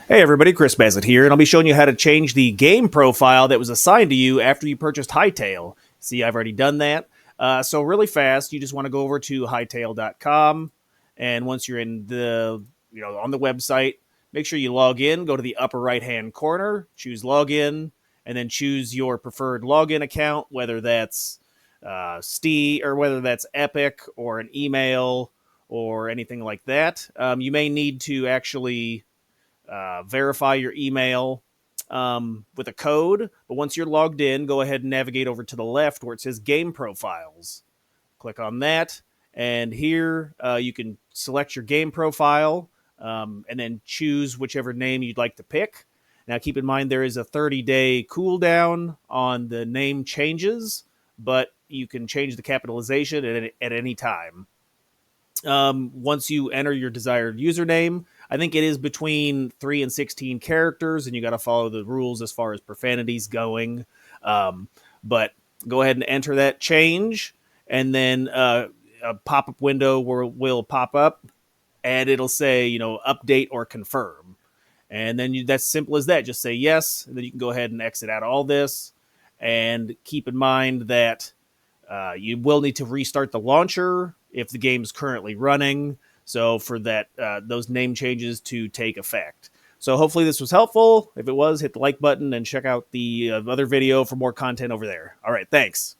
Hey everybody, Chris Bassett here, and I'll be showing you how to change the game profile that was assigned to you after you purchased Hytale. See, I've already done that. So really fast, you just want to go over to hytale.com, and once you're in on the website, make sure you log in, go to the upper right-hand corner, choose login, and then choose your preferred login account, whether that's Steam or whether that's Epic or an email or anything like that. You may need to actually verify your email with a code. But once you're logged in, go ahead and navigate over to the left where it says Game Profiles. Click on that, and here you can select your game profile and then choose whichever name you'd like to pick. Now, keep in mind there is a 30-day cooldown on the name changes, but you can change the capitalization at any time. Once you enter your desired username, I think it is between 3 and 16 characters, and you got to follow the rules as far as profanities going. But go ahead and enter that change, and then a pop-up window will pop up, and it'll say, update or confirm. And then that's simple as that. Just say yes, and then you can go ahead and exit out all this. And keep in mind that you will need to restart the launcher if the game is currently running. So for that, those name changes to take effect. So hopefully this was helpful. If it was, hit the like button and check out the other video for more content over there. All right, thanks.